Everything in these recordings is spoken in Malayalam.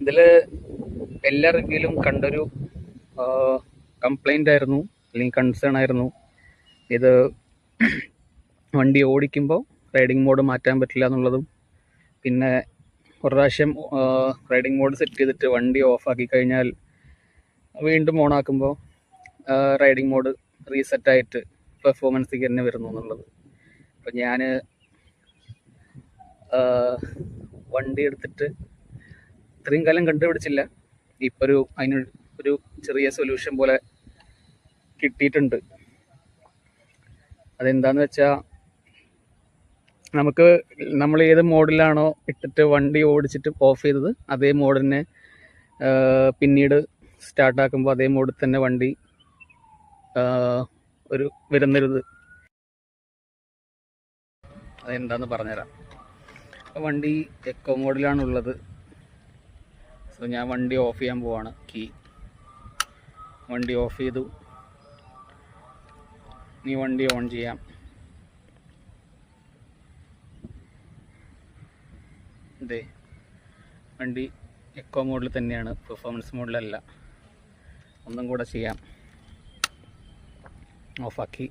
ഇതിൽ എല്ലാ റിവ്യൂലും കണ്ടൊരു കംപ്ലൈൻ്റ് ആയിരുന്നു, അല്ലെങ്കിൽ കൺസേൺ ആയിരുന്നു. ഇത് വണ്ടി ഓടിക്കുമ്പോൾ റൈഡിങ് മോഡ് മാറ്റാൻ പറ്റില്ല എന്നുള്ളതും, പിന്നെ ഒരു പ്രാവശ്യം റൈഡിങ് മോഡ് സെറ്റ് ചെയ്തിട്ട് വണ്ടി ഓഫാക്കി കഴിഞ്ഞാൽ വീണ്ടും ഓണാക്കുമ്പോൾ റൈഡിങ് മോഡ് റീസെറ്റായിട്ട് പെർഫോമൻസിലേക്ക് തന്നെ വരുന്നു എന്നുള്ളത്. അപ്പം ഞാൻ വണ്ടി എടുത്തിട്ട് ഇത്രയും കാലം കണ്ടുപിടിച്ചില്ല. ഇപ്പോൾ അതിന് ഒരു ചെറിയ സൊല്യൂഷൻ പോലെ കിട്ടിയിട്ടുണ്ട്. അതെന്താണെന്ന് വെച്ചാൽ, നമ്മൾ ഏത് മോഡിലാണോ ഇട്ടിട്ട് വണ്ടി ഓടിച്ചിട്ട് ഓഫ് ചെയ്തത്, അതേ മോഡ് തന്നെ പിന്നീട് സ്റ്റാർട്ടാക്കുമ്പോൾ അതേ മോഡിൽ തന്നെ വണ്ടി വരുന്നൊരിത്. അതെന്താണെന്ന് പറഞ്ഞുതരാം. അപ്പോൾ വണ്ടി എക്കോ മോഡിലാണുള്ളത്. സോ ഞാൻ വണ്ടി ഓഫ് ചെയ്യാൻ പോവാണ്. വണ്ടി ഓഫ് ചെയ്തു. ഇനി വണ്ടി ഓൺ ചെയ്യാം. ഇതേ വണ്ടി എക്കോ മോഡിൽ തന്നെയാണ്, പെർഫോമൻസ് മോഡിലല്ല. ഒന്നും കൂടെ ചെയ്യാം. ഓഫാക്കി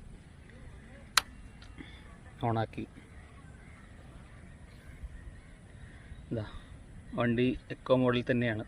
ഓണാക്കി. ഇതാ വണ്ടി എക്കോ മോഡിൽ തന്നെയാണ്.